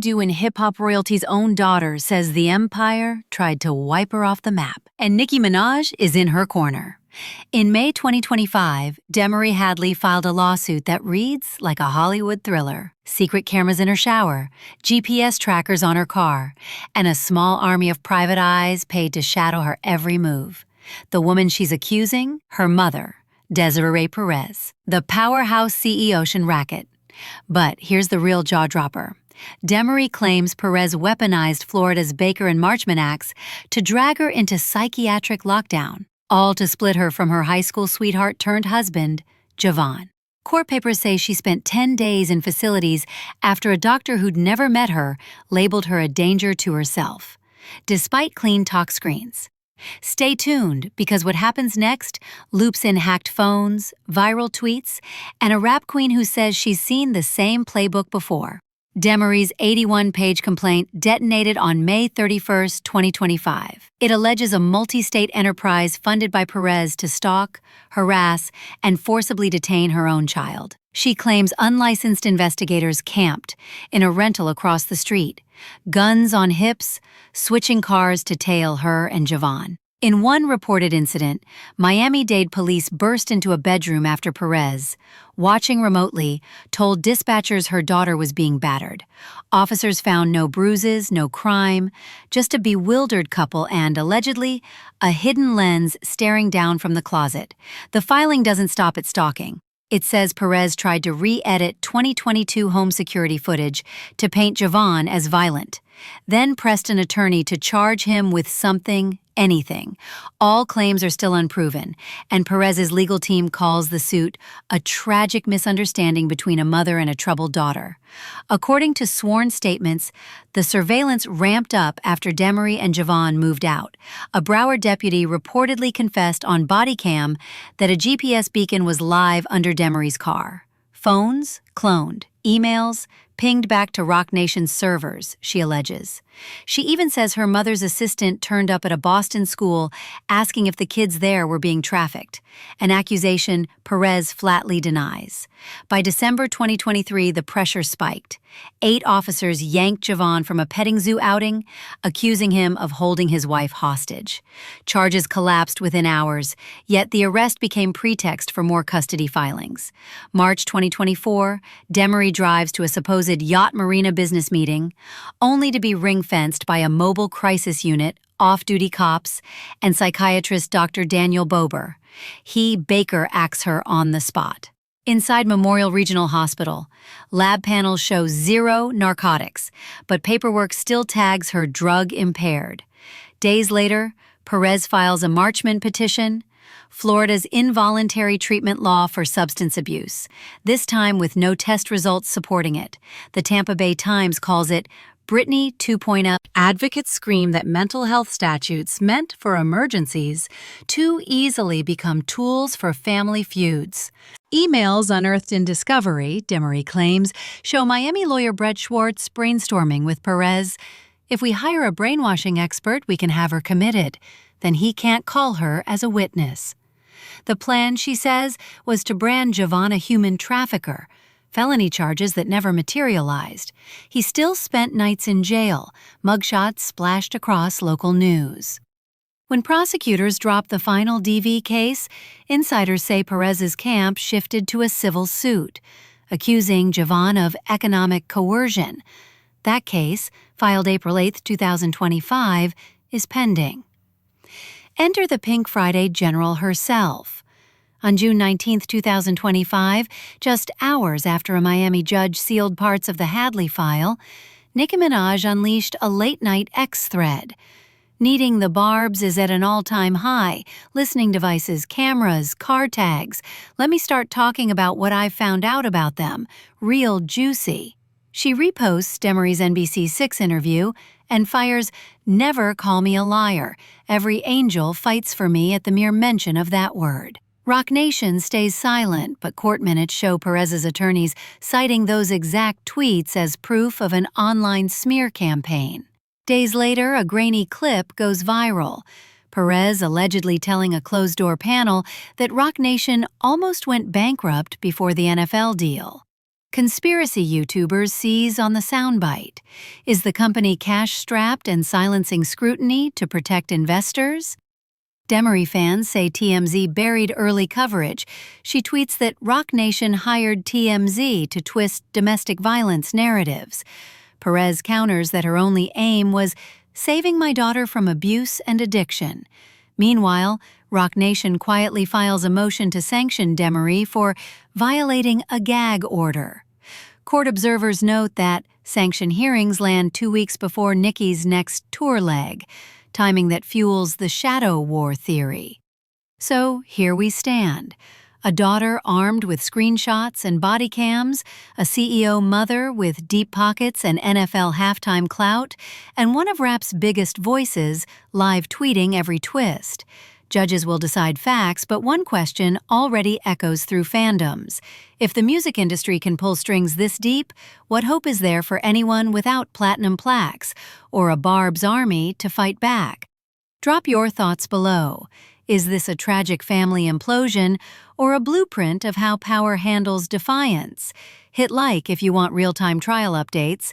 do when hip-hop royalty's own daughter says the empire tried to wipe her off the map, and Nicki Minaj is in her corner? In May 2025, Demoree Hadley filed a lawsuit that reads like a Hollywood thriller. Secret cameras in her shower, GPS trackers on her car, and a small army of private eyes paid to shadow her every move. The woman she's accusing? Her mother, Desiree Perez, the powerhouse CEO Ocean racket. But here's the real jaw-dropper. Demoree claims Perez weaponized Florida's Baker and Marchman acts to drag her into psychiatric lockdown, all to split her from her high school sweetheart-turned-husband, Javon. Court papers say she spent 10 days in facilities after a doctor who'd never met her labeled her a danger to herself, despite clean talk screens. Stay tuned, because what happens next loops in hacked phones, viral tweets, and a rap queen who says she's seen the same playbook before. Demoree's 81-page complaint detonated on May 31, 2025. It alleges a multi-state enterprise funded by Perez to stalk, harass, and forcibly detain her own child. She claims unlicensed investigators camped in a rental across the street, guns on hips, switching cars to tail her and Javon. In one reported incident, Miami-Dade police burst into a bedroom after Perez, watching remotely, told dispatchers her daughter was being battered. Officers found no bruises, no crime, just a bewildered couple and, allegedly, a hidden lens staring down from the closet. The filing doesn't stop at stalking. It says Perez tried to re-edit 2022 home security footage to paint Javon as violent, then pressed an attorney to charge him with something, anything. All claims are still unproven, and Perez's legal team calls the suit a tragic misunderstanding between a mother and a troubled daughter. According to sworn statements, the surveillance ramped up after Demoree and Javon moved out. A Broward deputy reportedly confessed on body cam that a GPS beacon was live under Demoree's car. Phones cloned, emails pinged back to Roc Nation servers, she alleges. She even says her mother's assistant turned up at a Boston school asking if the kids there were being trafficked, an accusation Perez flatly denies. By December 2023, the pressure spiked. 8 officers yanked Javon from a petting zoo outing, accusing him of holding his wife hostage. Charges collapsed within hours, yet the arrest became pretext for more custody filings. March 2024, Demoree drives to a supposed yacht marina business meeting, only to be ring-fenced by a mobile crisis unit, off-duty cops, and psychiatrist Dr. Daniel Bober. He, Baker, acts her on the spot. Inside Memorial Regional Hospital, lab panels show 0 narcotics, but paperwork still tags her drug-impaired. Days later, Perez files a Marchman petition, Florida's involuntary treatment law for substance abuse, this time with no test results supporting it. The Tampa Bay Times calls it Britney 2.0. Advocates scream that mental health statutes meant for emergencies too easily become tools for family feuds. Emails unearthed in discovery, Demoree claims, show Miami lawyer Brett Schwartz brainstorming with Perez. If we hire a brainwashing expert, we can have her committed. Then he can't call her as a witness. The plan, she says, was to brand Javon a human trafficker, felony charges that never materialized. He still spent nights in jail, mugshots splashed across local news. When prosecutors dropped the final DV case, insiders say Perez's camp shifted to a civil suit, accusing Javon of economic coercion. That case, filed April 8, 2025, is pending. Enter the Pink Friday general herself. On June 19, 2025, just hours after a Miami judge sealed parts of the Hadley file, Nicki Minaj unleashed a late-night X thread. Needing the barbs is at an all-time high. Listening devices, cameras, car tags. Let me start talking about what I've found out about them. Real juicy. She reposts Demoree's NBC6 interview and fires, "Never call me a liar. Every angel fights for me at the mere mention of that word." Roc Nation stays silent, but court minutes show Perez's attorneys citing those exact tweets as proof of an online smear campaign. Days later, a grainy clip goes viral. Perez allegedly telling a closed-door panel that Roc Nation almost went bankrupt before the NFL deal. Conspiracy YouTubers seize on the soundbite. Is the company cash-strapped and silencing scrutiny to protect investors? Demoree fans say TMZ buried early coverage. She tweets that Roc Nation hired TMZ to twist domestic violence narratives. Perez counters that her only aim was saving my daughter from abuse and addiction. Meanwhile, Roc Nation quietly files a motion to sanction Demoree for violating a gag order. Court observers note that sanction hearings land 2 weeks before Nicki's next tour leg, timing that fuels the shadow war theory. So here we stand. A daughter armed with screenshots and body cams, a CEO mother with deep pockets and NFL halftime clout, and one of rap's biggest voices live tweeting every twist. Judges will decide facts, but one question already echoes through fandoms. If the music industry can pull strings this deep, what hope is there for anyone without platinum plaques or a Barb's army to fight back? Drop your thoughts below. Is this a tragic family implosion or a blueprint of how power handles defiance? Hit like if you want real-time trial updates.